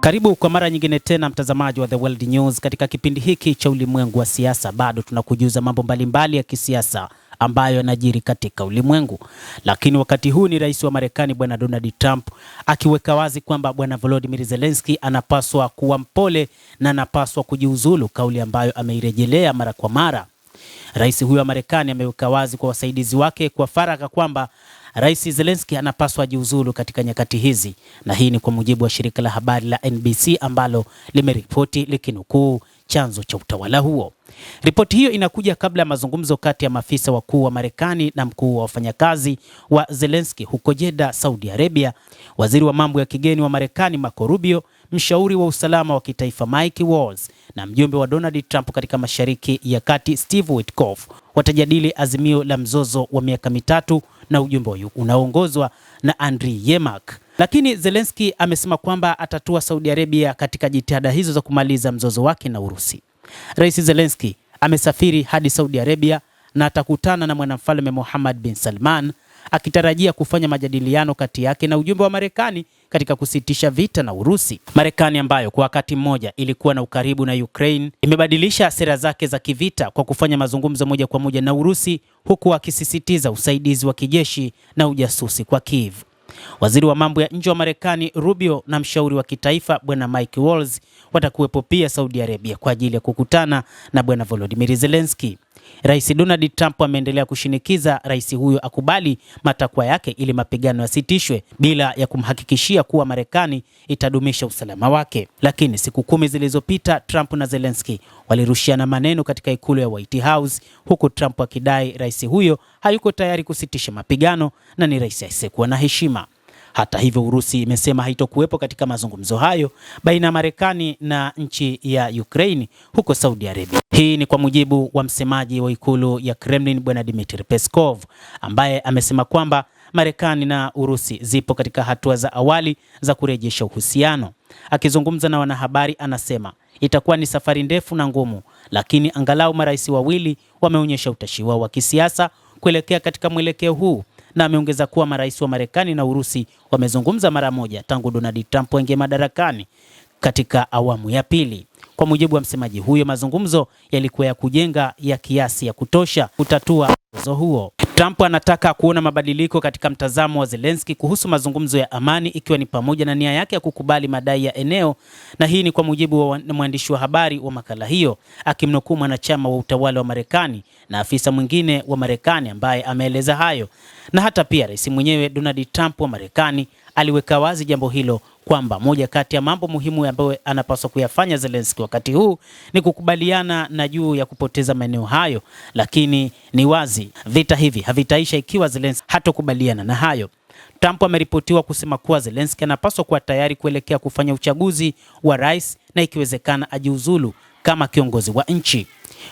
Karibu kwa mara nyingine tena mtazamaji wa The World News katika kipindi hiki cha ulimwengu wa siasa. Bado tunakujuza mambo mbalimbali ya kisiasa ambayo yanajiri katika ulimwengu. Lakini wakati huu ni rais wa Marekani bwana Donald Trump akiweka wazi kwamba bwana Volodymyr Zelensky anapaswa kuwa mpole na anapaswa kujiuzulu, kauli ambayo ameirejelea mara kwa mara. Rais huyo wa Marekani ameweka wazi kwa wasaidizi wake kwa faragha kwamba Rais Zelensky anapaswa jiuzulu katika nyakati hizi, na hii ni kwa mujibu wa shirika la habari la NBC ambalo limeripoti likinukuu chanzo cha utawala huo. Ripoti hiyo inakuja kabla ya mazungumzo kati ya maafisa wakuu wa Marekani na mkuu wa wafanyakazi wa Zelensky huko Jeddah, Saudi Arabia. Waziri wa mambo ya kigeni wa Marekani Marco Rubio, mshauri wa usalama wa kitaifa Mike Waltz na mjumbe wa Donald Trump katika Mashariki ya Kati Steve Witkoff watajadili azimio la mzozo wa miaka mitatu na ujumbe unaoongozwa na Andriy Yermak. Lakini Zelensky amesema kwamba atatua Saudi Arabia katika jitihada hizo za kumaliza mzozo wake na Urusi. Rais Zelensky amesafiri hadi Saudi Arabia na atakutana na mwanamfalme Mohammed bin Salman, akitarajia kufanya majadiliano kati yake na ujumbe wa Marekani katika kusitisha vita na Urusi. Marekani ambayo kwa wakati mmoja ilikuwa na ukaribu na Ukraine imebadilisha sera zake za kivita kwa kufanya mazungumzo moja kwa moja na Urusi, huku akisisitiza usaidizi wa kijeshi na ujasusi kwa Kiev. Waziri wa mambo ya nje wa Marekani Rubio na mshauri wa kitaifa bwana Mike Waltz watakuwepo pia Saudi Arabia kwa ajili ya kukutana na bwana Volodymyr Zelensky. Rais Donald Trump ameendelea kushinikiza rais huyo akubali matakwa yake ili mapigano yasitishwe bila ya kumhakikishia kuwa Marekani itadumisha usalama wake. Lakini siku 10 zilizopita Trump na Zelensky walirushiana maneno katika ikulu ya White House, huku Trump akidai rais huyo hayuko tayari kusitisha mapigano na ni rais asiyekuwa na heshima. Hata hivyo, Urusi imesema haitokuwepo katika mazungumzo hayo baina ya Marekani na nchi ya Ukraine huko Saudi Arabia. Hii ni kwa mujibu wa msemaji wa ikulu ya Kremlin bwana Dmitry Peskov, ambaye amesema kwamba Marekani na Urusi zipo katika hatua za awali za kurejesha uhusiano. Akizungumza na wanahabari, anasema itakuwa ni safari ndefu na ngumu, lakini angalau marais wawili wameonyesha utashi wao wa kisiasa kuelekea katika mwelekeo huu, na ameongeza kuwa marais wa Marekani na Urusi wamezungumza mara moja tangu Donald Trump aingie madarakani katika awamu ya pili. Kwa mujibu wa msemaji huyo, mazungumzo yalikuwa ya kujenga ya kiasi ya kutosha kutatua mzozo huo. Trump anataka kuona mabadiliko katika mtazamo wa Zelensky kuhusu mazungumzo ya amani, ikiwa ni pamoja na nia yake ya kukubali madai ya eneo, na hii ni kwa mujibu wa mwandishi wa habari wa makala hiyo akimnukuu mwanachama wa utawala wa Marekani na afisa mwingine wa Marekani ambaye ameeleza hayo. Na hata pia rais mwenyewe Donald Trump wa Marekani aliweka wazi jambo hilo kwamba moja kati ya mambo muhimu ambayo anapaswa kuyafanya Zelensky wakati huu ni kukubaliana na juu ya kupoteza maeneo hayo, lakini ni wazi vita hivi havitaisha ikiwa Zelensky hatokubaliana na hayo. Trump ameripotiwa kusema kuwa Zelensky anapaswa kuwa tayari kuelekea kufanya uchaguzi wa rais na ikiwezekana ajiuzulu kama kiongozi wa nchi.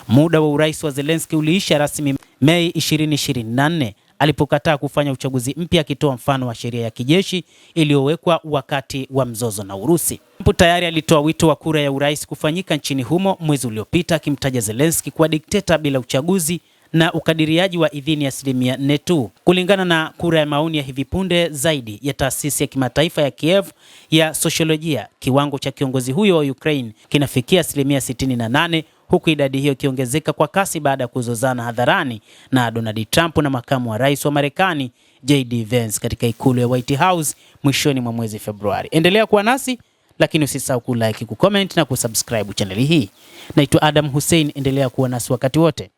Muda wa urais wa Zelensky uliisha rasmi Mei 2024 alipokataa kufanya uchaguzi mpya, akitoa mfano wa sheria ya kijeshi iliyowekwa wakati wa mzozo na Urusi. Trump tayari alitoa wito wa kura ya urais kufanyika nchini humo mwezi uliopita, akimtaja Zelensky kuwa dikteta bila uchaguzi na ukadiriaji wa idhini ya 4% tu. Kulingana na kura ya maoni ya hivi punde zaidi ya taasisi ya kimataifa ya Kiev ya sosiolojia, kiwango cha kiongozi huyo wa Ukraine kinafikia 68%, huku idadi hiyo ikiongezeka kwa kasi baada ya kuzozana hadharani na Donald Trump na makamu wa rais wa Marekani JD Vance katika ikulu ya White House mwishoni mwa mwezi Februari. Endelea kuwa nasi, lakini usisahau kulike, kucomment na kusubscribe channel hii. Naitwa Adam Hussein, endelea kuwa nasi wakati wote.